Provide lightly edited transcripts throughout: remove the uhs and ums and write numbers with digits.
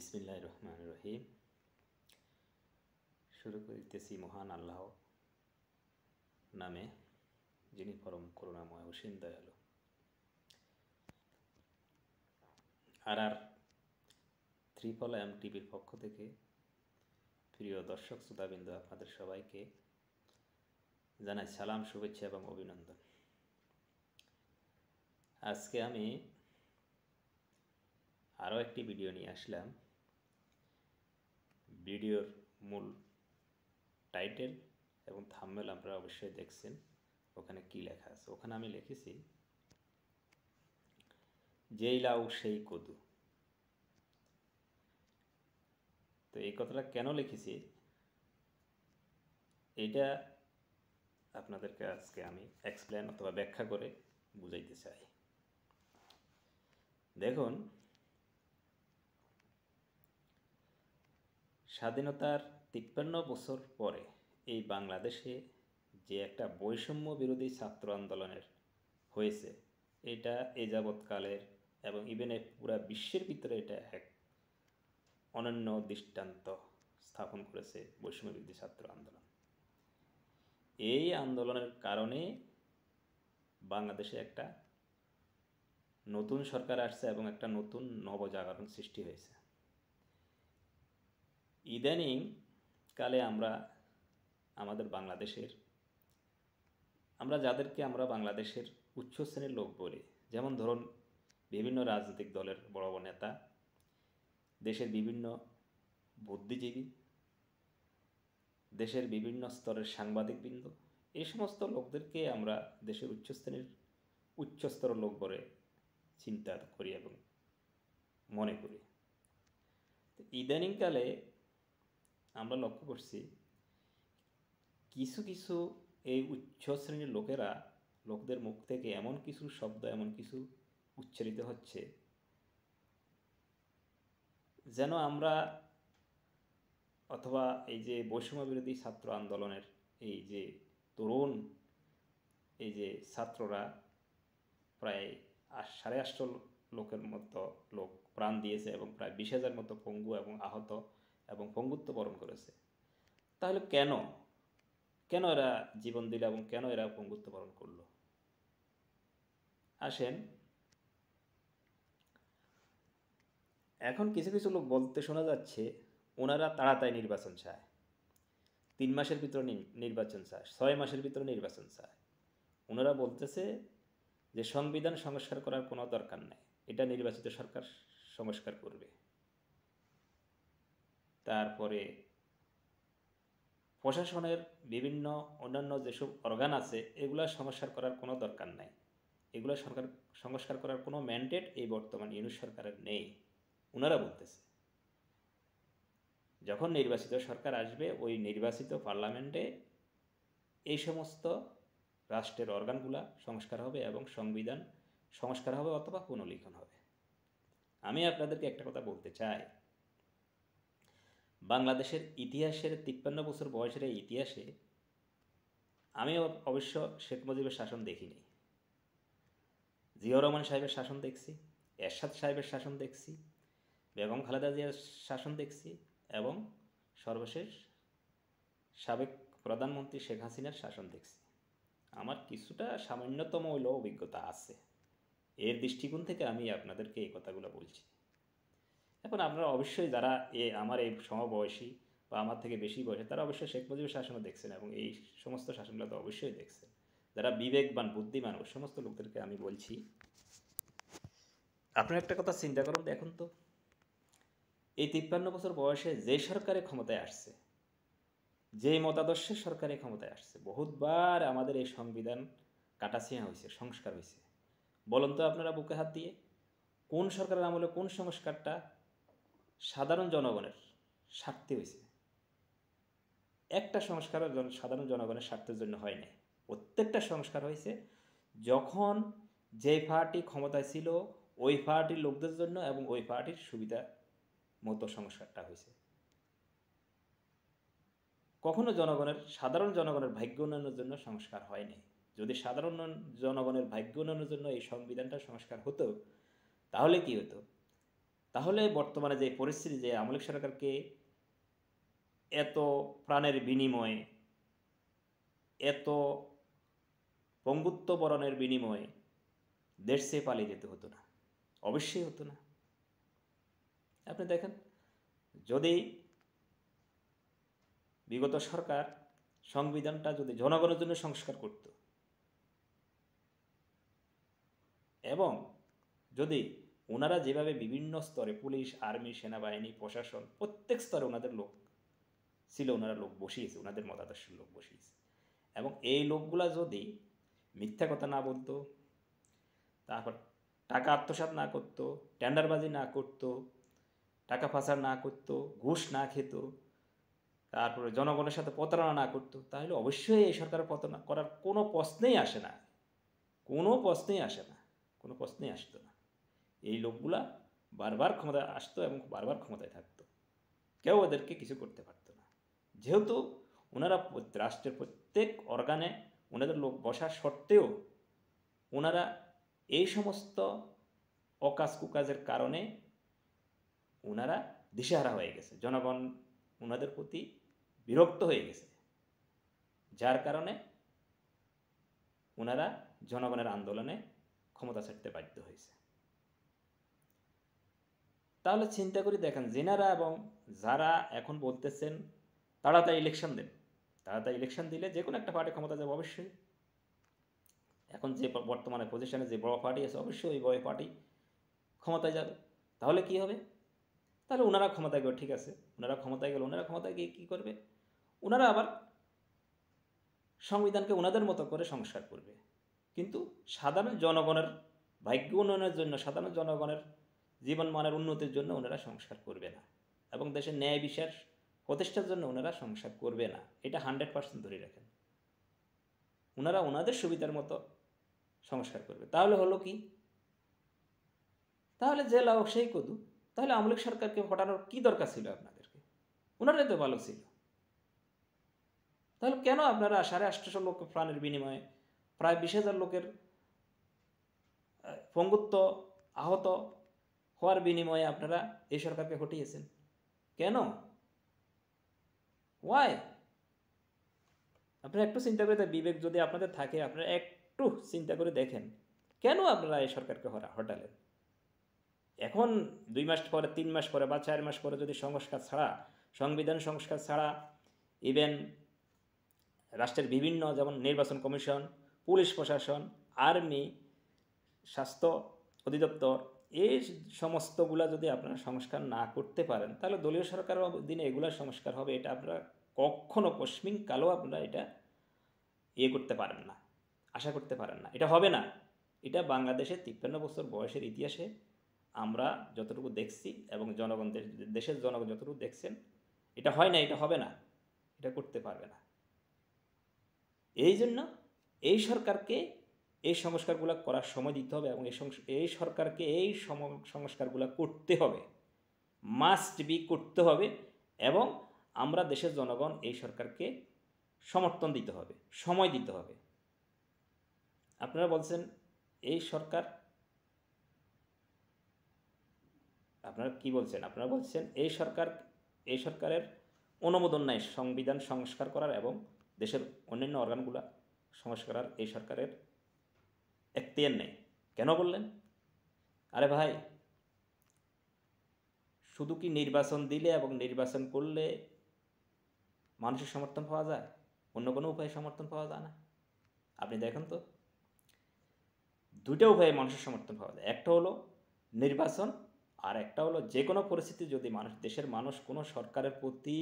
বিসমিল্লাহির রহমানির রহিম। শুরু করিতেছি মহান আল্লাহ নামে, যিনি পরম করুণাময় অসীম দয়ালু। আর ট্রিপল এম টিভির পক্ষ থেকে প্রিয় দর্শক শ্রোতাবৃন্দ, আপনাদের সবাইকে জানাই সালাম, শুভেচ্ছা এবং অভিনন্দন। আজকে আমি আরও একটি ভিডিও নিয়ে আসলাম। ভিডিওর মূল টাইটেল এবং থাম্বনেল আপনারা অবশ্যই দেখছেন। ওখানে কি লেখা আছে? ওখানে আমি লিখেছি, যেই লাউ সেই কদু। তো এই কথাটা কেন লিখেছি এইটা আপনাদেরকে আজকে আমি এক্সপ্লেন অথবা ব্যাখ্যা করে বুঝাইতে চাই। দেখুন, স্বাধীনতার 53 বছর পরে এই বাংলাদেশে যে একটা বৈষম্য বিরোধী ছাত্র আন্দোলনের হয়েছে, এটা এ যাবৎকালের এবং ইভেন পুরা বিশ্বের ভিতরে এটা এক অনন্য দৃষ্টান্ত স্থাপন করেছে বৈষম্য বিরোধী ছাত্র আন্দোলন। এই আন্দোলনের কারণে বাংলাদেশে একটা নতুন সরকার আসছে এবং একটা নতুন নবজাগরণ সৃষ্টি হয়েছে। ইদানিং কালে আমাদের বাংলাদেশের যাদেরকে আমরা বাংলাদেশের উচ্চ শ্রেণীর লোক বলি, যেমন ধরুন বিভিন্ন রাজনৈতিক দলের বড় বড় নেতা, দেশের বিভিন্ন বুদ্ধিজীবী, দেশের বিভিন্ন স্তরের সাংবাদিকবৃন্দ, এই সমস্ত লোকদেরকে আমরা দেশের উচ্চস্তরের লোক বলে চিন্তা করি এবং মনে করি। ইদানিংকালে আমরা লক্ষ্য করছি কিছু কিছু এই উচ্চ শ্রেণীর লোকদের মুখ থেকে এমন কিছু শব্দ, এমন কিছু উচ্চারিত হচ্ছে যেন আমরা অথবা এই যে বৈষম্য বিরোধী ছাত্র আন্দোলনের এই যে তরুণ এই যে ছাত্ররা প্রায় 850 লোকের মতো লোক প্রাণ দিয়েছে এবং প্রায় 20,000 মতো পঙ্গু এবং আহত এবং পঙ্গুত্ব বরণ করেছে। তাহলে কেন এরা জীবন দিল এবং কেন এরা পঙ্গুত্ব বরণ করলো? আসেন, এখন কিছু কিছু লোক বলতে শোনা যাচ্ছে ওনারা তাড়াতাড়ি নির্বাচন চায়, 3 মাসের ভিতরে নির্বাচন চায়, 6 মাসের ভিতরে নির্বাচন চায়। ওনারা বলতেছে যে সংবিধান সংস্কার করার কোনো দরকার নেই, এটা নির্বাচিত সরকার সংস্কার করবে। তারপরে প্রশাসনের বিভিন্ন অন্যান্য যেসব অর্গান আছে, এগুলা সংস্কার করার কোনো দরকার নাই, এগুলো সংস্কার করার কোনো ম্যান্ডেট এই বর্তমান ইউনূস সরকারের নেই। ওনারা বলতেছে যখন নির্বাচিত সরকার আসবে, ওই নির্বাচিত পার্লামেন্টে এই সমস্ত রাষ্ট্রের অর্গানগুলা সংস্কার হবে এবং সংবিধান সংস্কার হবে অথবা পুনর্লিখন হবে। আমি আপনাদেরকে একটা কথা বলতে চাই, বাংলাদেশের ইতিহাসের 53 বছর বয়সের এই ইতিহাসে আমি অবশ্য শেখ মুজিবের শাসন দেখিনি, জিয়াউর রহমান সাহেবের শাসন দেখছি, এরশাদ সাহেবের শাসন দেখছি, বেগম খালেদা জিয়ার শাসন দেখছি এবং সর্বশেষ সাবেক প্রধানমন্ত্রী শেখ হাসিনার শাসন দেখছি। আমার কিছুটা সামান্যতম হইলেও অভিজ্ঞতা আছে। এর দৃষ্টিকোণ থেকে আমি আপনাদেরকে এই কথাগুলো বলছি। এখন আপনারা অবশ্যই যারা আমার এই সমবয়সী বা আমার থেকে বেশি বয়সী, তারা অবশ্যই শেখ মুজিবের শাসনও দেখছেন এবং এই সমস্ত শাসনগুলো তো অবশ্যই দেখছেন। যারা বিবেকবান, বুদ্ধিমান, ওই সমস্ত লোকদেরকে আমি বলছি, আপনারা একটা কথা চিন্তা করুন, দেখুন তো, এই 53 বছর বয়সে যে সরকারে ক্ষমতায় আসছে, যে মতাদর্শের সরকারে ক্ষমতায় আসছে, বহুতবার আমাদের এই সংবিধান কাটাছিঁড়া হয়েছে, সংস্কার হয়েছে। বলুন তো আপনারা বুকে হাত দিয়ে, কোন সরকারের আমলে কোন সংস্কারটা সাধারণ জনগণের স্বার্থে হয়েছে? একটা সংস্কার সাধারণ জনগণের স্বার্থের জন্য হয় নাই। প্রত্যেকটা সংস্কার হয়েছে যখন যে পার্টি ক্ষমতায় ছিল ওই পার্টির লোকদের জন্য এবং ওই পার্টির সুবিধা মতো সংস্কারটা হয়েছে। কখনো সাধারণ জনগণের ভাগ্য উন্নয়নের জন্য সংস্কার হয়নি। যদি সাধারণ জনগণের ভাগ্য উন্নয়নের জন্য এই সংবিধানটা সংস্কার হতো, তাহলে কি হতো? তাহলে বর্তমানে যে পরিস্থিতি, যে আওয়ামী লীগ সরকারকে এত প্রাণের বিনিময়ে, এত পঙ্গুত্ব বরণের বিনিময়ে দেশ ছেড়ে পালিয়ে যেতে হতো না, অবশ্যই হতো না। আপনি দেখেন, যদি বিগত সরকার সংবিধানটা যদি জনগণের জন্য সংস্কার করত, এবং যদি ওনারা যেভাবে বিভিন্ন স্তরে পুলিশ, আর্মি, সেনাবাহিনী, প্রশাসন, প্রত্যেক স্তরে ওনাদের লোক ছিল, ওনারা লোক বসিয়েছে, ওনাদের মতাদর্শের লোক বসিয়েছে, এবং এই লোকগুলা যদি মিথ্যা কথা না বলতো, তারপর টাকা আত্মসাৎ না করতো, টেন্ডারবাজি না করতো, টাকা পাচার না করতো, ঘুষ না খেত, তারপরে জনগণের সাথে প্রতারণা না করতো, তাহলে অবশ্যই এই সরকারের পতন করার কোনো প্রশ্নেই আসে না, কোনো প্রশ্নেই আসে না, কোনো প্রশ্নেই আসতো না। এই লোকগুলা বারবার ক্ষমতায় আসতো এবং বারবার ক্ষমতায় থাকতো, কেউ ওদেরকে কিছু করতে পারতো না। যেহেতু ওনারা রাষ্ট্রের প্রত্যেক অর্গানে ওনাদের লোক বসা সত্ত্বেও ওনারা এই সমস্ত অকাজ কুকাজের কারণে ওনারা দিশেহারা হয়ে গেছে, জনগণ ওনাদের প্রতি বিরক্ত হয়ে গেছে, যার কারণে ওনারা জনগণের আন্দোলনে ক্ষমতা ছাড়তে বাধ্য হয়েছে। তাহলে চিন্তা করে দেখেন, যেনারা এবং যারা এখন বলতেছেন তাড়াতাড়ি ইলেকশন দেন, তাড়াতাড়ি ইলেকশন দিলে যে কোনো একটা পার্টি ক্ষমতা যাবে অবশ্যই। এখন যে বর্তমানে পজিশনে যে বড় পার্টি আছে, অবশ্যই ওই বড় পার্টি ক্ষমতায় যাবে। তাহলে কি হবে? তাহলে ওনারা ক্ষমতায় গেল, ঠিক আছে, ওনারা ক্ষমতায় গেল, ওনারা ক্ষমতায় গিয়ে কী করবে? ওনারা আবার সংবিধানকে ওনাদের মতো করে সংস্কার করবে, কিন্তু সাধারণ জনগণের ভাগ্য উন্নয়নের জন্য, সাধারণ জনগণের জীবনমানের উন্নতির জন্য ওনারা সংস্কার করবে না, এবং দেশের ন্যায় বিচার প্রতিষ্ঠার জন্য ওনারা সংস্কার করবে না। এটা 100% ধরে রাখেন। ওনারা ওনাদের সুবিধার মতো সংস্কার করবে। তাহলে হলো কি? তাহলে যে লাভ সেই কদু। তাহলে আওয়ামী লীগ সরকারকে হটানোর কী দরকার ছিল আপনাদেরকে? ওনারাই তো ভালো ছিল। তাহলে কেন আপনারা 850 লোক প্রাণের বিনিময়ে, প্রায় 20,000 লোকের পঙ্গুত্ব, আহত হওয়ার বিনিময়ে আপনারা এই সরকারকে হটিয়েছেন? কেন? ওয়াই? আপনারা একটু চিন্তা করে, বিবেক যদি আপনাদের থাকে, আপনারা একটু চিন্তা করে দেখেন, কেন আপনারা এই সরকারকে হটালেন? এখন 2 মাস পরে, 3 মাস পরে বা 4 মাস পরে যদি সংস্কার ছাড়া, সংবিধান সংস্কার ছাড়া, ইভেন রাষ্ট্রের বিভিন্ন, যেমন নির্বাচন কমিশন, পুলিশ প্রশাসন, আর্মি, স্বাস্থ্য অধিদপ্তর, এই সমস্তগুলা যদি আপনারা সংস্কার না করতে পারেন, তাহলে দলীয় সরকারের দিনে এগুলার সংস্কার হবে, এটা আপনারা কখনো কস্মিন কালেও আপনারা এটা করতে পারেন না, আশা করতে পারেন না। এটা হবে না। এটা বাংলাদেশের 53 বছর বয়সের ইতিহাসে আমরা যতটুকু দেখছি, এবং জনগণ, দেশের জনগণ যতটুকু দেখছেন, এটা হয় না, এটা হবে না, এটা করতে পারবে না। এই জন্য এই সরকারকে এই সংস্কারগুলো করার সময় দিতে হবে, এবং এই সরকারকে এই সংস্কারগুলো করতে হবে, মাস্ট বি করতে হবে, এবং আমরা দেশের জনগণ এই সরকারকে সমর্থন দিতে হবে, সময় দিতে হবে। আপনারা বলছেন এই সরকার, আপনারা কি বলছেন? আপনারা বলছেন এই সরকারের অনুমোদন নাই সংবিধান সংস্কার করার এবং দেশের অন্যান্য অর্গানগুলো সংস্কার, এই সরকারের এখতিয়ার নেই। কেন বললেন? আরে ভাই, শুধু কি নির্বাচন দিলে এবং নির্বাচন করলে মানুষের সমর্থন পাওয়া যায়? অন্য কোনো উপায়ে সমর্থন পাওয়া যায় না? আপনি দেখেন তো, দুটো উপায়ে মানুষের সমর্থন পাওয়া যায়। একটা হলো নির্বাচন, আর একটা হলো যে কোনো পরিস্থিতি যদি দেশের মানুষ কোনো সরকারের প্রতি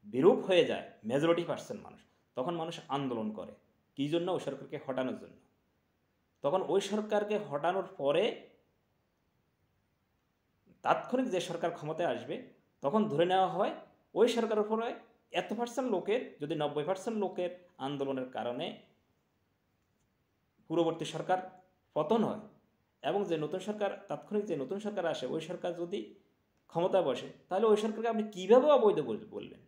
বিরূপ হয়ে যায়, মেজরিটি পার্সেন্ট মানুষ, তখন মানুষ আন্দোলন করে। কী জন্য? ওই সরকারকে হটানোর জন্য। তখন ওই সরকারকে হটানোর পরে তাৎক্ষণিক যে সরকার ক্ষমতায় আসবে, তখন ধরে নেওয়া হয় ওই সরকারের উপরে এত পার্সেন্ট লোকের, যদি 90% লোকের আন্দোলনের কারণে পূর্ববর্তী সরকার পতন হয়, এবং যে নতুন সরকার, তাৎক্ষণিক যে নতুন সরকার আসে, ওই সরকার যদি ক্ষমতায় বসে, তাহলে ওই সরকারকে আপনি কীভাবে অবৈধ বলবেন?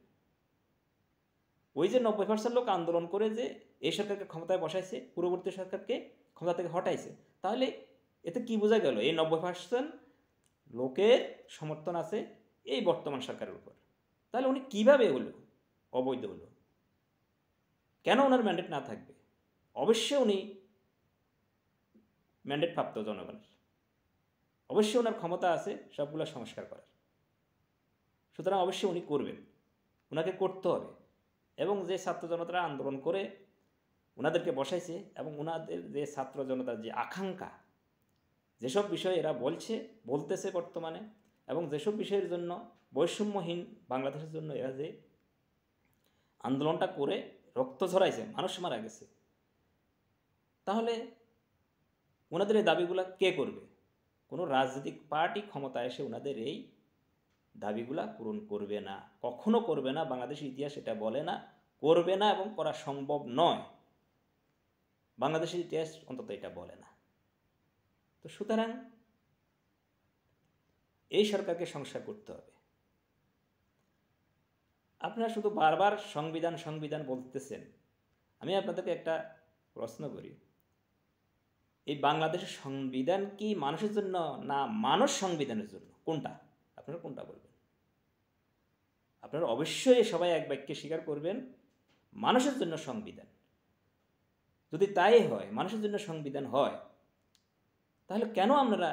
ওই যে 90% লোক আন্দোলন করে যে এই সরকারকে ক্ষমতায় বসাইছে, পূর্ববর্তী সরকারকে ক্ষমতা থেকে হটাইছে, তাহলে এতে কি বোঝা গেল? এই 90% লোকের সমর্থন আছে এই বর্তমান সরকারের উপর। তাহলে উনি কিভাবে হলো অবৈধ হলো? কেন ওনার ম্যান্ডেট না থাকবে? অবশ্যই উনি ম্যান্ডেট প্রাপ্ত জনগণের, অবশ্যই ওনার ক্ষমতা আছে সবগুলো সংস্কার করার। সুতরাং অবশ্যই উনি করবেন, ওনাকে করতে হবে। এবং যে ছাত্র জনতারা আন্দোলন করে ওনাদেরকে বসাইছে এবং ওনাদের যে ছাত্র জনতার যে আকাঙ্ক্ষা, যেসব বিষয় এরা বলতেছে বর্তমানে, এবং যেসব বিষয়ের জন্য বৈষম্যহীন বাংলাদেশের জন্য এরা যে আন্দোলনটা করে রক্ত ঝরাইছে, মানুষ মারা গেছে, তাহলে ওনাদের এই দাবিগুলা কে করবে? কোনো রাজনৈতিক পার্টি ক্ষমতায় এসে ওনাদের এই দাবিগুলা পূরণ করবে না, কখনো করবে না। বাংলাদেশের ইতিহাস এটা বলে না, করবে না, এবং করা সম্ভব নয়। বাংলাদেশের ইতিহাস অন্তত এটা বলে না। তো সুতরাং এই সরকারকে সংস্কার করতে হবে। আপনারা শুধু বারবার সংবিধান সংবিধান বলতেছেন। আমি আপনাদেরকে একটা প্রশ্ন করি, এই বাংলাদেশের সংবিধান কি মানুষের জন্য না মানুষ সংবিধানের জন্য? কোনটা? আপনারা কোনটা বলবেন? আপনারা অবশ্যই সবাই এক বাক্যে স্বীকার করবেন মানুষের জন্য সংবিধান। যদি তাই হয়, মানুষের জন্য সংবিধান হয়, তাহলে কেন আপনারা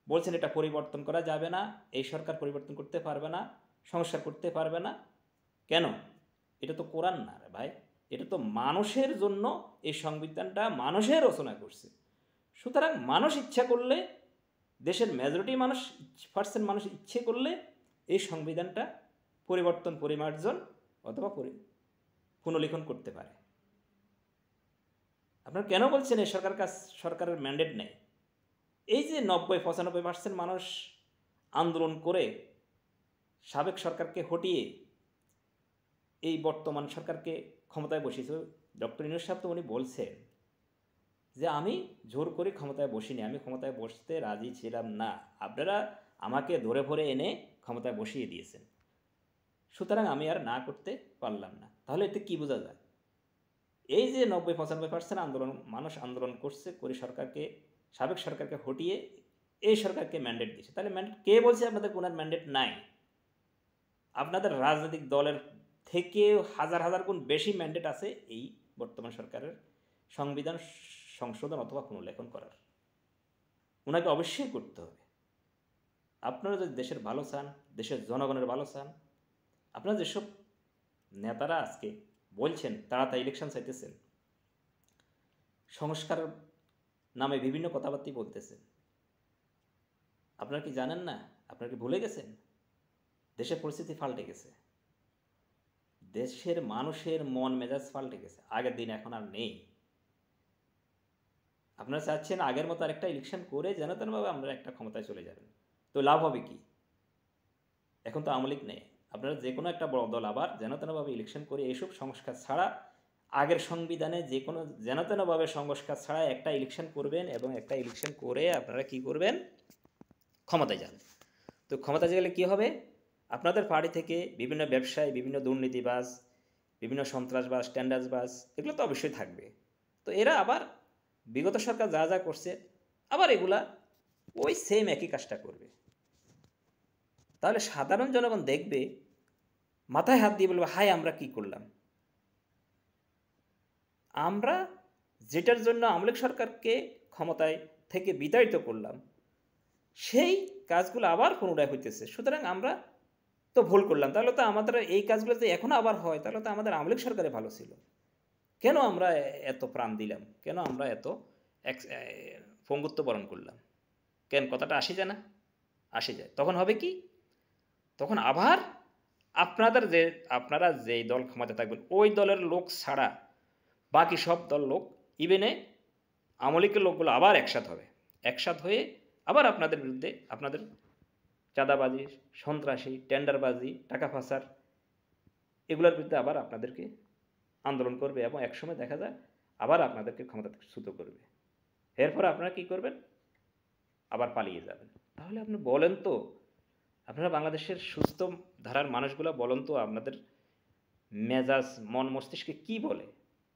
বলছেন এটা পরিবর্তন করা যাবে না, এই সরকার পরিবর্তন করতে পারবে না, সংস্কার করতে পারবে না? কেন? এটা তো কোরআন না রে ভাই, এটা তো মানুষের জন্য এই সংবিধানটা মানুষের রচনা করছে। সুতরাং মানুষ ইচ্ছা করলে, দেশের মেজরিটি পার্সেন্ট মানুষ ইচ্ছে করলে এই সংবিধানটা পরিবর্তন, পরিমার্জন অথবা পুনর্লিখন করতে পারে। আপনারা কেন বলছেন এই সরকারের ম্যান্ডেট নেই? এই যে 90-95% মানুষ আন্দোলন করে সাবেক সরকারকে হটিয়ে এই বর্তমান সরকারকে ক্ষমতায় বসিয়েছে। ডক্টর ইউনূস সাহেব তো উনি বলছেন যে আমি জোর করে ক্ষমতায় বসিনি, আমি ক্ষমতায় বসতে রাজি ছিলাম না, আপনারা আমাকে ধরে ভরে এনে ক্ষমতায় বসিয়ে দিয়েছেন, সুতরাং আমি আর না করতে পারলাম না। তাহলে এতে কি বোঝা যায়? এই যে 90-95% মানুষ আন্দোলন করছে, করে সাবেক সরকারকে হটিয়ে এই সরকারকে ম্যান্ডেট দিয়েছে। তাহলে ম্যান্ডেট কে বলছে আপনাদের কোনো ম্যান্ডেট নাই? আপনাদের রাজনৈতিক দলের থেকে হাজার হাজার গুণ বেশি ম্যান্ডেট আছে এই বর্তমান সরকারের সংবিধান সংশোধন অথবা পুনর্লেখন করার। ওনাকে অবশ্যই করতে হবে। আপনারা যদি দেশের ভালো চান, দেশের জনগণের ভালো চান, আপনারা যেসব নেতারা আজকে বলছেন তাড়াতাড়ি ইলেকশন চাইতেছেন, সংস্কার নামে বিভিন্ন কথাবার্তা বলতেছেন, আপনারা কি জানেন না? আপনারা কি ভুলে গেছেন? দেশের পরিস্থিতি পাল্টে গেছে, দেশের মানুষের মন মেজাজ পাল্টে গেছে, আগের দিন এখন আর নেই। আপনারা চাচ্ছেন আগের মতো আরেকটা ইলেকশন করে যেন তেনভাবে আমরা একটা ক্ষমতায় চলে যাবেন, তো লাভ হবে কি? এখন তো আওয়ামী লীগ নেই, আপনারা যে কোনো একটা বড় দল আবার যেন তেনভাবে ইলেকশন করে এইসব সংস্কার ছাড়া, আগের সংবিধানে যে কোনো যেন তেনভাবে সংস্কার ছাড়া একটা ইলেকশন করবেন, এবং একটা ইলেকশন করে আপনারা কি করবেন? ক্ষমতায় যান। তো ক্ষমতায় গেলে কী হবে? আপনাদের পার্টি থেকে বিভিন্ন ব্যবসায়ী, বিভিন্ন দুর্নীতিবাজ, বিভিন্ন সন্ত্রাসবাজ, স্ট্যান্ডার্সবাজ, এগুলো তো অবশ্যই থাকবে। তো এরা আবার বিগত সরকার যা যা করছে আবার এগুলা ওই সেম একই কাজটা করবে। তাহলে সাধারণ জনগণ দেখবে, মাথায় হাত দিয়ে বলবে হায় আমরা কি করলাম? আমরা যেটার জন্য আওয়ামী লীগ সরকারকে ক্ষমতায় থেকে বিতাড়িত করলাম, সেই কাজগুলো আবার পুনরায় হইতেছে। সুতরাং আমরা তো ভুল করলাম, তাহলে তো আমাদের এই কাজগুলো যদি এখনও আবার হয়, তাহলে তো আমাদের আওয়ামী লীগ সরকারে ভালো ছিল। কেন আমরা এত প্রাণ দিলাম? কেন আমরা এত পঙ্গুত্ব বরণ করলাম? কেন? কথাটা আসে যায় না? আসে যায়। তখন হবে কি? তখন আবার আপনারা যেই দল ক্ষমতায় থাকবেন ওই দলের লোক ছাড়া বাকি সব দল লোক, ইভেনে আওয়ামী লীগের লোকগুলো আবার একসাথ হবে। একসাথ হয়ে আবার আপনাদের বিরুদ্ধে, আপনাদের চাঁদাবাজি, সন্ত্রাসী, টেন্ডারবাজি, টাকা পাচার, এগুলোর বিরুদ্ধে আবার আপনাদেরকে আন্দোলন করবে, এবং একসময় দেখা যায় আবার আপনাদেরকে ক্ষমতাচ্যুত করবে। এরপর আপনারা কি করবেন? আবার পালিয়ে যাবেন। তাহলে আপনি বলেন তো, আপনারা বাংলাদেশের সুস্থ ধারার মানুষগুলো বলেন তো, আপনাদের মেজাজ, মন মস্তিষ্কে কি বলে?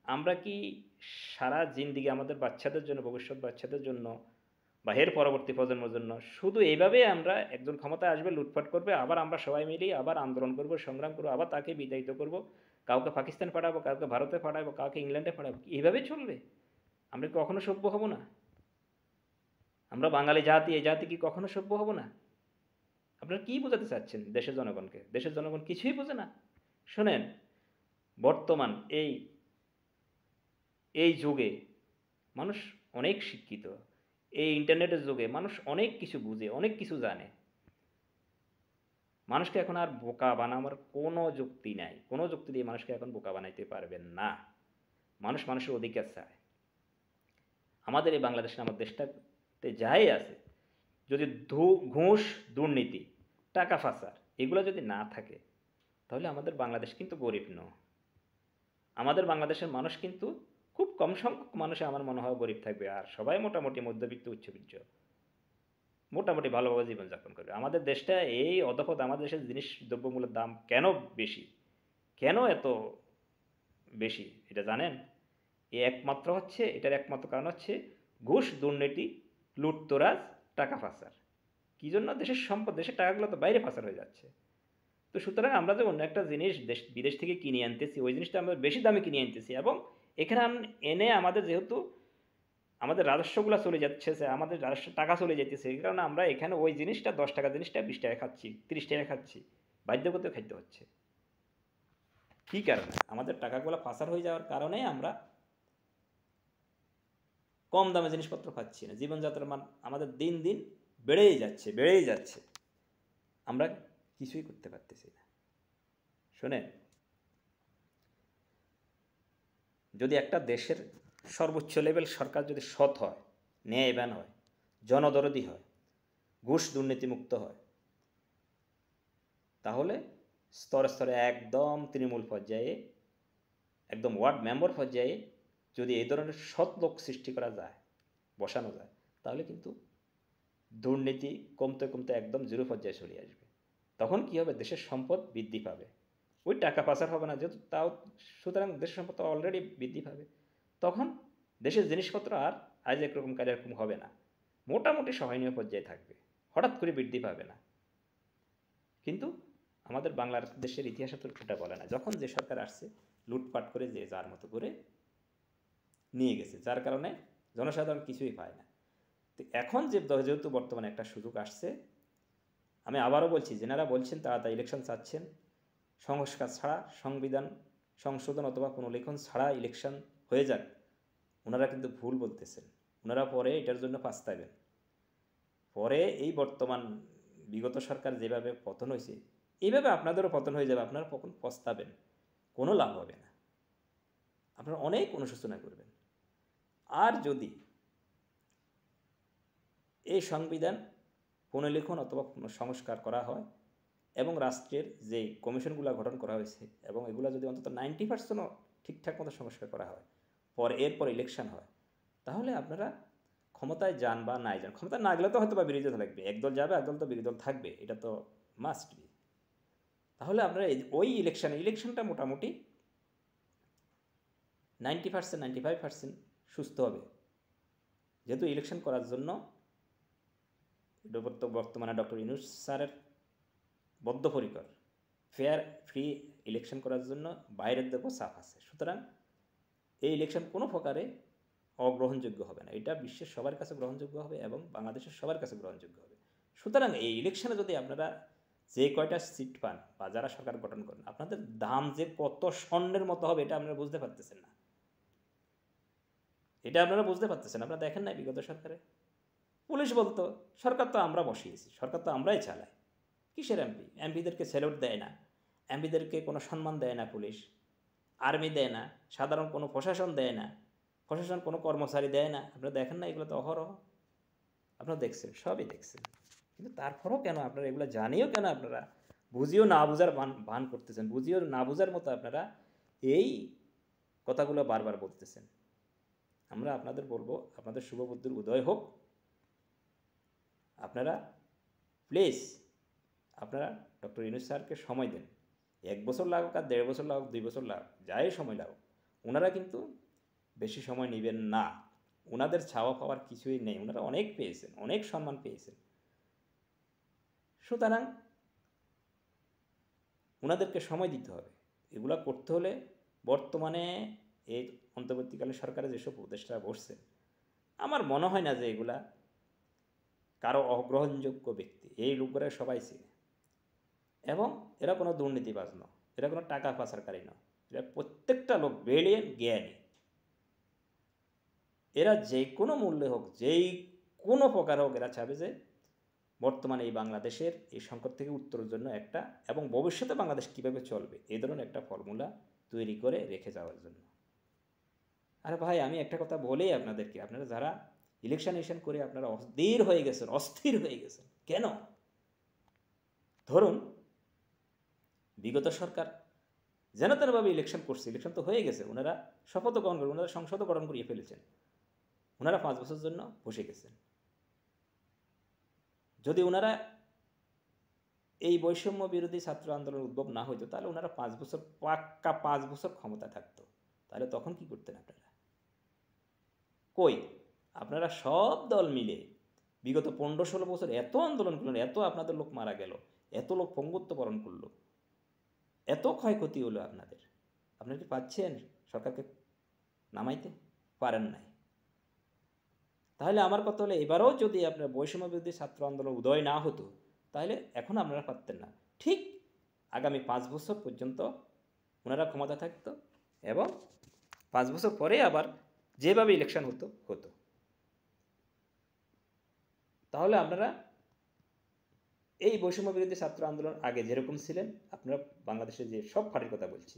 আমরা কি সারা জিন্দিগি আমাদের বাচ্চাদের জন্য, ভবিষ্যৎ বাচ্চাদের জন্য বা এর পরবর্তী প্রজন্মের জন্য। শুধু এইভাবে আমরা একজন ক্ষমতায় আসবে, লুটপাট করবে, আবার আমরা সবাই মিলে আবার আন্দোলন করব, সংগ্রাম করব, আবার তাকে বিতাড়িত করব, কাউকে পাকিস্তান পাঠাবো, কাউকে ভারতে পাঠাবো, কাউকে ইংল্যান্ডে পাঠাবো, এইভাবে চলবে? আমরা কি কখনো সভ্য হব না? আমরা বাঙালি জাতি, এই জাতি কি কখনো সভ্য হব না? আপনারা কি বোঝাতে চাচ্ছেন দেশের জনগণকে? দেশের জনগণ কিছুই বোঝে না। শোনেন, বর্তমান এই এই যুগে মানুষ অনেক শিক্ষিত। এই ইন্টারনেটের যুগে মানুষ অনেক কিছু বুঝে, অনেক কিছু জানে। মানুষকে এখন আর বোকা বানানোর কোনো যুক্তি নাই। কোনো যুক্তি দিয়ে মানুষকে এখন বোকা বানাইতে পারবেন না। মানুষ মানুষের অধিকার চায়। আমাদের এই বাংলাদেশে, আমার দেশটাতে যাই আছে, যদি ঘুষ, দুর্নীতি, টাকা পাচার এগুলো যদি না থাকে, তাহলে আমাদের বাংলাদেশ কিন্তু গরিব নয়। আমাদের বাংলাদেশের মানুষ কিন্তু খুব কম সংখ্যক মানুষে আমার মনে হয় গরিব থাকবে, আর সবাই মোটামুটি মধ্যবিত্ত, উচ্চবিত্ত, মোটামুটি ভালোভাবে জীবনযাপন করবে। আমাদের দেশটা এই অধপতন, আমাদের দেশের জিনিস দ্রব্যমূল্যের দাম কেন বেশি, কেন এত বেশি, এটা জানেন? এটার একমাত্র কারণ হচ্ছে ঘুষ, দুর্নীতি, লুটতরাজ, টাকা পাচার। কী জন্য? দেশের সম্পদ, দেশের টাকাগুলো তো বাইরে পাচার হয়ে যাচ্ছে। তো সুতরাং আমরা যে অন্য একটা জিনিস বিদেশ থেকে কিনে আনতেছি, ওই জিনিসটা আমরা বেশি দামে কিনে আনতেছি, এবং এখানে এনে আমাদের যেহেতু আমাদের রাজস্বগুলো চলে যাচ্ছে, আমাদের রাজস্ব টাকা চলে যেতেছে, এই কারণে আমরা এখানে ওই জিনিসটা 10 টাকা জিনিসটা 20 টাকা খাচ্ছি, 30 টাকা খাচ্ছি, বাধ্যগত খাইতে হচ্ছে। কী কারণে? আমাদের টাকাগুলো পাচার হয়ে যাওয়ার কারণে আমরা কম দামে জিনিসপত্র পাচ্ছি না। জীবনযাত্রার মান আমাদের দিন দিন বেড়েই যাচ্ছে। আমরা কিছুই করতে পারতেছি না। শোনেন, যদি একটা দেশের সর্বোচ্চ লেভেল সরকার যদি সৎ হয়, ন্যায়বান হয়, জনদরদি হয়, ঘুষ দুর্নীতিমুক্ত হয়, তাহলে স্তরে স্তরে একদম তৃণমূল পর্যায়ে, একদম ওয়ার্ড মেম্বার পর্যায়ে যদি এই ধরনের সৎ লোক সৃষ্টি করা যায়, বসানো যায়, তাহলে কিন্তু দুর্নীতি কমতে কমতে একদম জিরো পর্যায়ে চলে আসবে। তখন কি হবে? দেশের সম্পদ বৃদ্ধি পাবে, ওই টাকা পাচার হবে না যেহেতু, তাও সুতরাং দেশের সম্পদ অলরেডি বৃদ্ধি পাবে। তখন দেশের জিনিসপত্র আর আজ একরকম কাজ এরকম হবে না, মোটামুটি সহনীয় পর্যায়ে থাকবে, হঠাৎ করে বৃদ্ধি পাবে না। কিন্তু আমাদের বাংলাদেশের ইতিহাসে তো এটা বলে না। যখন যে সরকার আসছে, লুটপাট করে যে যার মতো করে নিয়ে গেছে, যার কারণে জনসাধারণ কিছুই পায় না। তো এখন যেহেতু বর্তমানে একটা সুযোগ আসছে, আমি আবারও বলছি, যেনারা বলছেন তারা ইলেকশন চাচ্ছেন, সংস্কার ছাড়া, সংবিধান সংশোধন অথবা পুনর্লিখন ছাড়া ইলেকশন হয়ে যাক, ওনারা কিন্তু ভুল বলতেছেন। ওনারা পরে এটার জন্য পাস্তাবেন। পরে এই বর্তমান বিগত সরকার যেভাবে পতন হয়েছে, এইভাবে আপনাদেরও পতন হয়ে যাবে, আপনারা কখন পস্তাবেন, কোনো লাভ হবে না, আপনারা অনেক অনুশোচনা করবেন। আর যদি এই সংবিধান পুনর্লিখন অথবা সংস্কার করা হয়, এবং রাষ্ট্রের যে কমিশনগুলো গঠন করা হয়েছে, এবং এগুলো যদি অন্তত 90%ও ঠিকঠাক মতো সংস্কার করা হয়, এরপর ইলেকশন হয়, তাহলে আপনারা ক্ষমতায় যান বা নাই যান, ক্ষমতায় না গেলে তো হয়তো বা বিরোধী দল থাকবে, একদল যাবে, একদল তো বিরোধী দল থাকবে, এটা তো মাস্ট বি। তাহলে আপনারা ওই ইলেকশনটা মোটামুটি 90%, 95% সুস্থ হবে। যেহেতু ইলেকশন করার জন্য বর্তমানে ডক্টর ইউনূস স্যারের বদ্ধপরিকর, ফেয়ার ফ্রি ইলেকশন করার জন্য বাইরের দেবো চাপ আছে। সুতরাং এই ইলেকশন কোনো প্রকারে অগ্রহণযোগ্য হবে না, এটা বিশ্বের সবার কাছে গ্রহণযোগ্য হবে এবং বাংলাদেশের সবার কাছে গ্রহণযোগ্য হবে। সুতরাং এই ইলেকশনে যদি আপনারা যে কয়টা সিট পান বা যারা সরকার গঠন করেন, আপনাদের দাম যে কত স্বর্ণের মতো হবে, এটা আপনারা বুঝতে পারতেছেন না। আপনারা দেখেন না বিগত সরকারে পুলিশ বলতো সরকার তো আমরা বসিয়েছি, সরকার তো আমরাই চালাই, কিসের এমপিদেরকে স্যালুট দেয় না, এমপিদেরকে কোনো সম্মান দেয় না পুলিশ, আর্মি দেয় না, সাধারণ কোনো প্রশাসন দেয় না, প্রশাসন কোনো কর্মচারী দেয় না। আপনারা দেখেন না এগুলো তো অহরহ, আপনারা দেখছেন, সবই দেখছেন। কিন্তু তারপরেও কেন আপনারা এগুলো জানিও কেন আপনারা বুঝিও না বুঝার ভান করতেছেন, বুঝিও না বুঝার মতো আপনারা এই কথাগুলো বারবার বলতেছেন। আমরা আপনাদের বলবো, আপনাদের শুভবুদ্ধির উদয় হোক। আপনারা প্লিজ আপনারা ডক্টর ইউনূস স্যারকে সময় দেন। 1 বছর লাগুক আর 1.5 বছর লাগুক, 2 বছর লাগুক, যাই সময় লাগুক, ওনারা কিন্তু বেশি সময় নেবেন না। ওনাদের ছাওয়া পাওয়ার কিছুই নেই, ওনারা অনেক পেয়েছেন, অনেক সম্মান পেয়েছেন। সুতরাং ওনাদেরকে সময় দিতে হবে। এগুলো করতে হলে বর্তমানে এই অন্তর্বর্তীকালীন সরকারে যেসব উপদেষ্টারা বসছেন, আমার মনে হয় না যে এগুলা কারো অগ্রহণযোগ্য ব্যক্তি। এই লোকগুলো সবাই চিনে, এবং এরা কোনো দুর্নীতিবাজ নয়, এরা কোনো টাকা পাচারকারী নয়, এরা প্রত্যেকটা লোক ব্রিলিয়েন্ট, জ্ঞানী। এরা যে কোনো মূল্যে হোক, যেই কোনো প্রকার হোক, এরা চাবে যে বর্তমানে এই বাংলাদেশের এই সংকট থেকে উত্তরের জন্য একটা, এবং ভবিষ্যতে বাংলাদেশ কীভাবে চলবে এই ধরনের একটা ফর্মুলা তৈরি করে রেখে যাওয়ার জন্য। আরে ভাই, আমি একটা কথা বলেই আপনাদেরকে, আপনারা যারা ইলেকশন করে আপনারা অধীর হয়ে গেছেন, অস্থির হয়ে গেছেন কেন? ধরুন বিগত সরকার যেন তেনভাবে ইলেকশন করছে, ইলেকশন তো হয়ে গেছে, ওনারা শপথ গ্রহণ করে, ওনারা সংসদও গঠন করিয়ে ফেলেছেন, ওনারা 5 বছরের জন্য বসে গেছেন। যদি ওনারা এই বৈষম্য বিরোধী ছাত্র আন্দোলন উদ্ভব না হইতো, তাহলে ওনারা 5 বছর, পাক্কা 5 বছর ক্ষমতা থাকতো। তাহলে তখন কি করতেন আপনারা? কই, আপনারা সব দল মিলে বিগত 15-16 বছর এত আন্দোলন করলেন, এত আপনাদের লোক মারা গেল, এত লোক পঙ্গুত্ব বরণ করলো, এত ক্ষয়ক্ষতি হলো আপনাদের, আপনারা কি পাচ্ছেন সরকারকে নামাইতে? পারেন নাই। তাহলে আমার কথা হলো, এবারও যদি আপনার বৈষম্য বিরোধী ছাত্র আন্দোলন উদয় না হতো, তাহলে এখন আপনারা পারতেন না। ঠিক আগামী 5 বছর পর্যন্ত ওনারা ক্ষমতা থাকতো, এবং 5 বছর পরে আবার যেভাবে ইলেকশন হতো। তাহলে আপনারা এই বৈষম্য বিরোধী ছাত্র আন্দোলন আগে যেরকম ছিলেন, আপনারা বাংলাদেশের যে সব পার্টির কথা বলছি,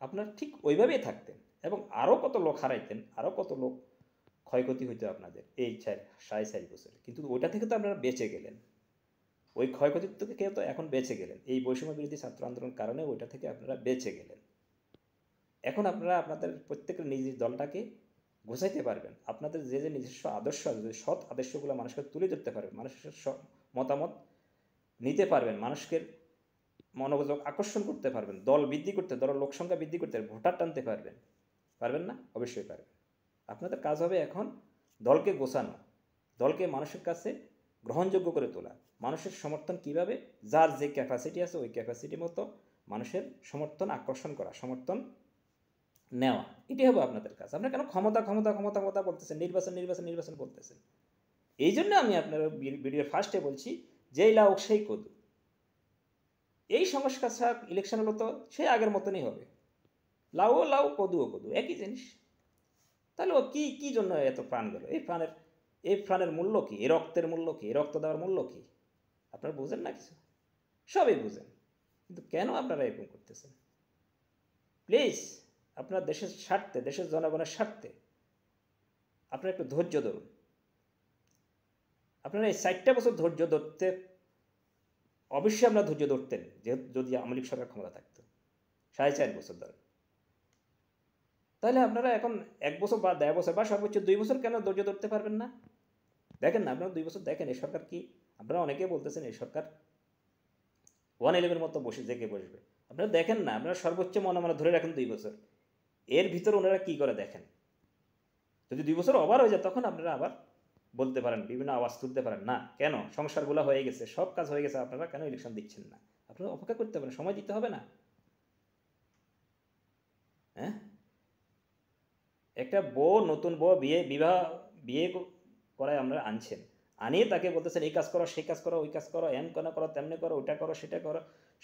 আপনারা ঠিক ওইভাবেই থাকতেন, এবং আরও কত লোক হারাইতেন, আরও কত লোক ক্ষয়ক্ষতি হইতো আপনাদের এই 4.5 বছরে। কিন্তু ওইটা থেকে তো আপনারা বেঁচে গেলেন, ওই ক্ষয়ক্ষতির থেকে তো এখন বেঁচে গেলেন, এই বৈষম্য বিরোধী ছাত্র আন্দোলনের কারণে ওইটা থেকে আপনারা বেঁচে গেলেন। এখন আপনারা আপনাদের প্রত্যেকের নিজ দলটাকে গোছাইতে পারবেন, আপনাদের যে যে নিজস্ব আদর্শ আছে, যে সৎ আদর্শগুলো মানুষকে তুলে ধরতে পারবেন, মানুষের মতামত নিতে পারবেন, মানুষকে মনোযোগ আকর্ষণ করতে পারবেন, দল বৃদ্ধি করতে, দলের লোকসংখ্যা বৃদ্ধি করতে, ভোটার টানতে পারবেন। পারবেন না? অবশ্যই পারবেন। আপনাদের কাজ হবে এখন দলকে গোছানো, দলকে মানুষের কাছে গ্রহণযোগ্য করে তোলা, মানুষের সমর্থন কিভাবে, যার যে ক্যাপাসিটি আছে ওই ক্যাপাসিটি মতো মানুষের সমর্থন আকর্ষণ করা, সমর্থন নেওয়া, এটাই হবে আপনাদের কাজ। আপনারা কেন ক্ষমতা ক্ষমতা ক্ষমতা ক্ষমতা বলতেছেন, নির্বাচন নির্বাচন নির্বাচন বলতেছেন? এই জন্য আমি আপনার ভিডিওর ফার্স্টে বলছি, যেই লাউ সেই কদু। এই সংস্কার ছাড়া ইলেকশন হলো তো সেই আগের মতনই হবে, লাউও লাউ, কদুও কদু, একই জিনিস। তাহলে ও কী জন্য এত প্রাণ গেল? এই প্রাণের মূল্য কী? এই রক্তের মূল্য কী? এই রক্ত দেওয়ার মূল্য কী? আপনারা বুঝেন না কিছু? সবই বুঝেন, কিন্তু কেন আপনারা এরকম করতেছেন? প্লিজ, আপনার দেশের স্বার্থে, দেশের জনগণের স্বার্থে আপনারা একটু ধৈর্য ধরুন। আপনারা এই 4টা বছর ধৈর্য ধরতে, অবশ্যই আপনারা ধৈর্য ধরতেন যদি আওয়ামী লীগ সরকার ক্ষমতা থাকতো 4.5 বছর ধরে। তাহলে আপনারা এখন 1 বছর বা 1.5 বছর বা সর্বোচ্চ 2 বছর কেন ধৈর্য ধরতে পারবেন না? দেখেন না, আপনারা 2 বছর দেখেন এই সরকার কি, আপনারা অনেকে বলতেছেন এই সরকার 111 মতো জেগে বসবে। আপনারা দেখেন না, আপনারা সর্বোচ্চ মনে মনে ধরে রাখেন 2 বছর, এর ভিতর ওনারা কি করে দেখেন। যদি 2 বছর ওভার হয়ে যায়, তখন আপনারা আবার বলতে পারেন, বিভিন্ন আওয়াজ তুলতে পারেন, না কেন সংস্কারগুলো হয়ে গেছে, সব কাজ হয়ে গেছে, আপনারা কেন ইলেকশন দিচ্ছেন না? আপনারা অপেক্ষা করতে পারেন, সময় দিতে হবে না? হ্যাঁ, একটা বউ, নতুন বউ বিয়ে করায় আমরা আনছেন, আনিয়ে তাকে বলতেছেন এই কাজ করো, সেই কাজ করো, ওই কাজ করো, এমন কেন করো, তেমনি করো, ওইটা করো, সেটা করো,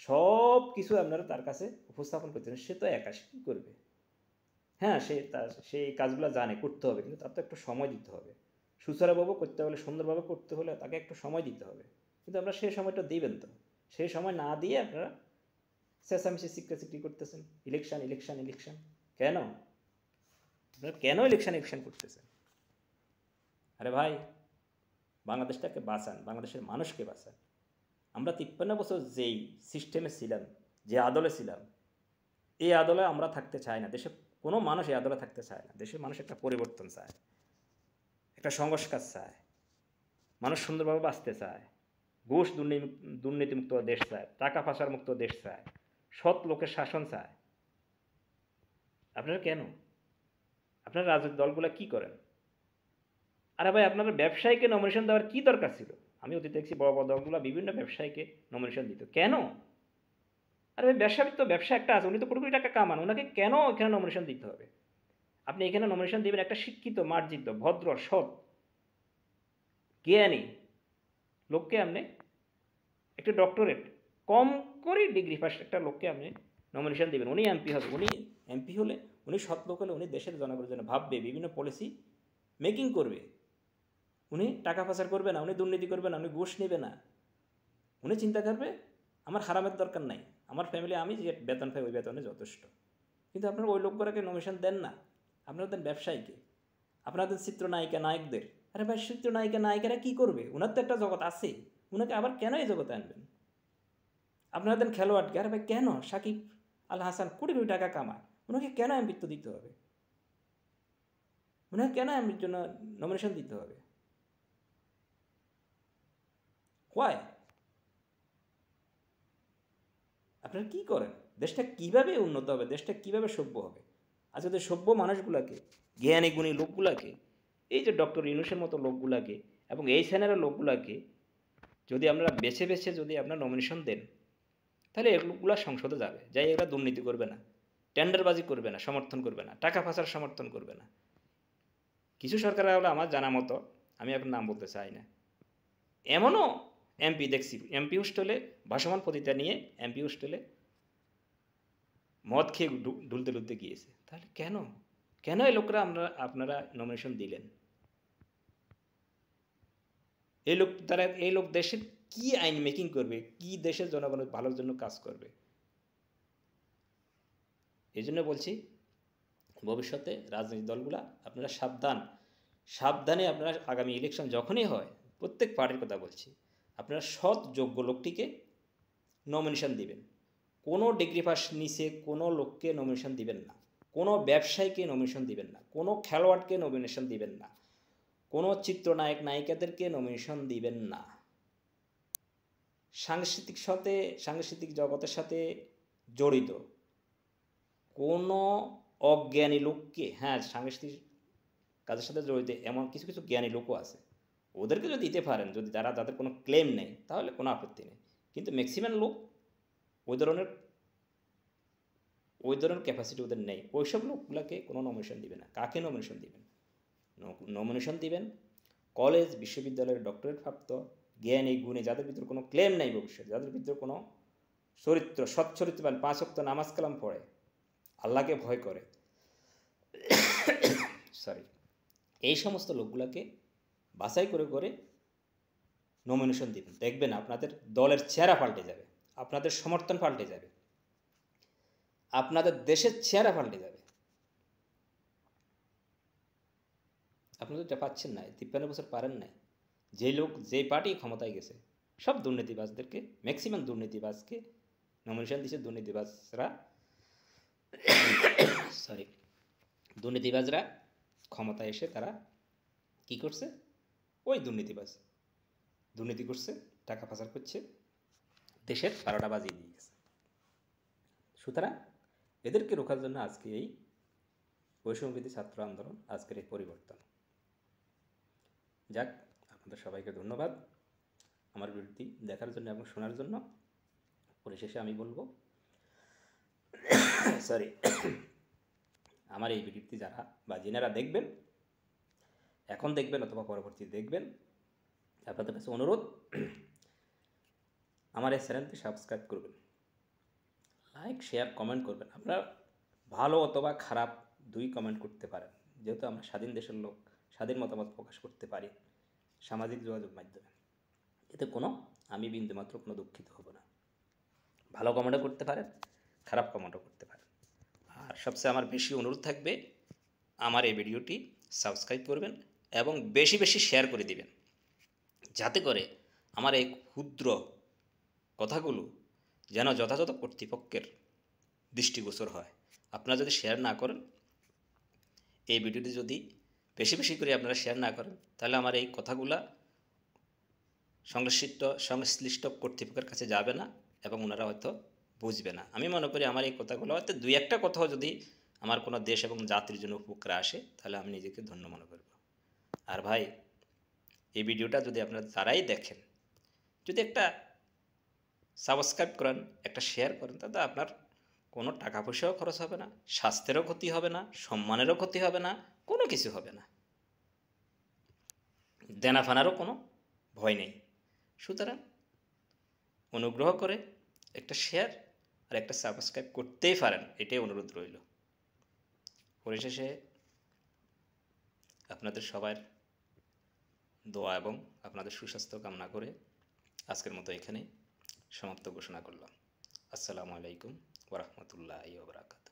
সব কিছু আপনারা তার কাছে উপস্থাপন করতেছেন। সে তো একা, সে কী করবে? হ্যাঁ, সেই কাজগুলো জানে করতে হবে, কিন্তু তার তো একটু সময় দিতে হবে। সুচারুভাবে করতে হলে, সুন্দরভাবে করতে হলে তাকে একটু সময় দিতে হবে। কিন্তু আপনারা সেই সময়টা দিবেন তো? সেই সময় না দিয়ে আপনারা চেঁচামেচি চিৎকার করতেছেন, ইলেকশন ইলেকশন ইলেকশন। কেন আপনারা কেন ইলেকশন করতেছেন? আরে ভাই, বাংলাদেশটাকে বাঁচান, বাংলাদেশের মানুষকে বাঁচান। আমরা 53 বছর যেই সিস্টেমে ছিলাম, যে আদলে ছিলাম, এই আদলে আমরা থাকতে চাই না। দেশে কোনো মানুষ এই আদলে থাকতে চায় না। দেশের মানুষ একটা পরিবর্তন চায়, একটা সংস্কার চায়, মানুষ সুন্দরভাবে বাঁচতে চায়, ঘুষ দুর্নীতিমুক্ত দেশ চায়, টাকা পাচার মুক্ত দেশ চায়, সৎ লোকের শাসন চায়। আপনারা কেন, আপনারা রাজনৈতিক দলগুলো কি করেন? আরে ভাই আপনারা ব্যবসায়ীকে নমিনেশন দেওয়ার কী দরকার ছিল? আমি অতীতে দেখছি বড় বড় দলগুলো বিভিন্ন ব্যবসায়ীকে নমিনেশন দিত, কেন? আরে ভাই ব্যবসা একটা আছে, উনি তো কোটি কোটি টাকা কামান, ওনাকে কেন এখানে নমিনেশন দিতে হবে? আপনি এখানে নমিনেশন দিবেন একটা শিক্ষিত, মার্জিত, ভদ্র, সৎ, জ্ঞানী লোককে। আপনি একটা ডক্টরেট, কম করে ডিগ্রি পাস একটা লোককে আপনি নমিনেশন দিবেন, উনি এমপি হবে। উনি এমপি হলে, উনি সৎ লোক হলে, উনি দেশের জনগণের জন্য ভাববে, বিভিন্ন পলিসি মেকিং করবে। উনি টাকা পাচার করবে না, উনি দুর্নীতি করবে না, উনি ঘুষ নেবে না। উনি চিন্তা করবে আমার হারামের দরকার নাই, আমার ফ্যামিলি আমি যে বেতন পাই ওই বেতনে যথেষ্ট। কিন্তু আপনারা ওই লোকগুলোকে নমিনেশন দেন না, আপনারা দেন ব্যবসায়ীকে, আপনাদের চিত্রনায়িকা নায়কদের। আরে ভাই চিত্রনায়িকা নায়িকারা কী করবে? ওনার তো একটা জগৎ আছে, ওনাকে আবার কেন এই জগতে আনবেন? আপনারা দেন খেলোয়াড়কে। আরে ভাই কেন? সাকিব আল হাসান কোটি কোটি টাকা কামায়, ওনাকে কেন এমপিত্ব দিতে হবে? ওনাকে কেন এমপির জন্য নমিনেশন দিতে হবে? হোয়াই? আপনারা কী করেন? দেশটা কীভাবে উন্নত হবে, দেশটা কীভাবে সভ্য হবে? আজকে তো সভ্য মানুষগুলাকে, জ্ঞানী গুণী লোকগুলাকে, এই যে ডক্টর ইউনূসের মতো লোকগুলাকে এবং এই সেনারের লোকগুলাকে যদি আপনারা বেছে বেছে যদি আপনারা নমিনেশন দেন, তাহলে এগুলা সংসদে যাবে, যাই এরা দুর্নীতি করবে না, টেন্ডারবাজি করবে না, সমর্থন করবে না, টাকা পাচার সমর্থন করবে না। কিছু সরকার হলো আমার জানা মতো, আমি এখন নাম বলতে চাই না, এমনও এমপি দেখছি এমপি হোস্টেলে ভাসমান পতিতা নিয়ে এমপি হোস্টেলে মদ খেয়ে ঢুলতে ঢুলতে গিয়েছে। তাহলে কেন কেন এই লোকরা আপনারা নমিনেশন দিলেন? এই লোক দেশের কি আইন মেকিং করবে, কি দেশের জনগণের ভালোর জন্য কাজ করবে? এই জন্য বলছি ভবিষ্যতে রাজনৈতিক দলগুলা আপনারা সাবধানে আপনারা আগামী ইলেকশন যখনই হয়, প্রত্যেক পার্টির কথা বলছি, আপনারা সৎ যোগ্য লোকটিকে নমিনেশন দিবেন। কোনো ডিগ্রি পাস নিচে কোনো লোককে নমিনেশন দিবেন না, কোনো ব্যবসায়ীকে নমিনেশন দিবেন না, কোনো খেলোয়াড়কে নমিনেশন দিবেন না, কোনো চিত্রনায়ক নায়িকাদেরকে নমিনেশন দিবেন না। সাংস্কৃতিক জগতের সাথে জড়িত কোনো অজ্ঞানী লোককে, হ্যাঁ সাংস্কৃতিক কাজের সাথে জড়িত এমন কিছু কিছু জ্ঞানী লোকও আছে, ওদেরকে যদি দিতে পারেন, যদি যাদের কোনো ক্লেম নেই, তাহলে কোনো আপত্তি নেই। কিন্তু ম্যাক্সিমাম লোক ওই ধরনের ক্যাপাসিটি ওদের নেই, ওইসব লোকগুলোকে কোনো নমিনেশন দিবে না। কাকে নমিনেশন দিবেন? নমিনেশন দিবেন কলেজ বিশ্ববিদ্যালয়ের ডক্টরেট প্রাপ্ত জ্ঞানী গুণী, যাদের ভিতরে কোনো ক্লেম নেই ভবিষ্যৎ, যাদের ভিতরে কোনো সচ্চরিত্রবান, 5 ওয়াক্ত নামাজ কালাম পড়ে, আল্লাহকে ভয় করে, সরি, এই সমস্ত লোকগুলোকে বাছাই করে করে নমিনেশন দিবেন। দেখবেন আপনাদের দলের চেহারা পাল্টে যাবে, আপনাদের সমর্থন পাল্টে যাবে, আপনাদের দেশের চেহারা পাল্টে যাবে। আপনারা তো এটা পাচ্ছেন না, 53 বছর পারেন নাই। যে পার্টি ক্ষমতায় গেছে সব দুর্নীতিবাজদেরকে, ম্যাক্সিমাম দুর্নীতিবাজকে নমিনেশন দিচ্ছে। দুর্নীতিবাজরা ক্ষমতায় এসে তারা কি করছে? ওই দুর্নীতি করছে, টাকা পাচার করছে, দেশের 12টা বাজিয়ে দিয়ে গেছে। সুতরাং এদেরকে রোখার জন্য আজকে এই বৈষম্যবিরোধী ছাত্র আন্দোলন, আজকের এই পরিবর্তন। যাক, আপনাদের সবাইকে ধন্যবাদ আমার ভিডিওটি দেখার জন্য এবং শোনার জন্য। পরিশেষে আমি বলবো, সরি, আমার এই ভিডিওটি যারা বা যিনারা দেখবেন, এখন দেখবেন অথবা পরবর্তী দেখবেন, আপনাদের কাছে অনুরোধ, আমার এই চ্যানেলটি সাবস্ক্রাইব করবেন, লাইক শেয়ার কমেন্ট করবেন। আপনারা ভালো অথবা খারাপ দুই কমেন্ট করতে পারেন, যেহেতু আমরা স্বাধীন দেশের লোক, স্বাধীন মতামত প্রকাশ করতে পারি সামাজিক যোগাযোগ মাধ্যমে। এতে আমি বিন্দুমাত্র কোনো দুঃখিত হব না। ভালো কমেন্টও করতে পারেন, খারাপ কমেন্টও করতে পারেন। আর সবচেয়ে আমার বেশি অনুরোধ থাকবে, আমার এই ভিডিওটি সাবস্ক্রাইব করবেন এবং বেশি বেশি শেয়ার করে দিবেন, যাতে করে আমার এই ক্ষুদ্র কথাগুলো যেন যথাযথ কর্তৃপক্ষের দৃষ্টিগোচর হয়। আপনারা যদি শেয়ার না করেন, এই ভিডিওটি যদি বেশি বেশি করে আপনারা শেয়ার না করেন, তাহলে আমার এই কথাগুলা সংশ্লিষ্ট কর্তৃপক্ষের কাছে যাবে না এবং ওনারা হয়তো বুঝবে না। আমি মনে করি আমার এই কথাগুলো হয়তো দুই একটা কথাও যদি আমার কোনো দেশ এবং জাতির জন্য উপকারে আসে, তাহলে আমি নিজেকে ধন্য মনে করব। আর ভাই, এই ভিডিওটা যদি আপনারা যারাই দেখেন যদি একটা সাবস্ক্রাইব করেন, একটা শেয়ার করেন, তাতে আপনার কোনো টাকা পয়সাও খরচ হবে না, স্বাস্থ্যেরও ক্ষতি হবে না, সম্মানেরও ক্ষতি হবে না, কোনো কিছু হবে না, দেনাফানারও কোনো ভয় নেই। সুতরাং অনুগ্রহ করে একটা শেয়ার আর একটা সাবস্ক্রাইব করতেই পারেন, এটাই অনুরোধ রইল। পরিশেষে আপনাদের সবার দোয়া এবং আপনাদের সুস্বাস্থ্য কামনা করে আজকের মতো এখানে সমাপ্ত ঘোষণা করলাম। আসসালামু আলাইকুম ওয়া রাহমাতুল্লাহি ওয়া বারাকাতুহু।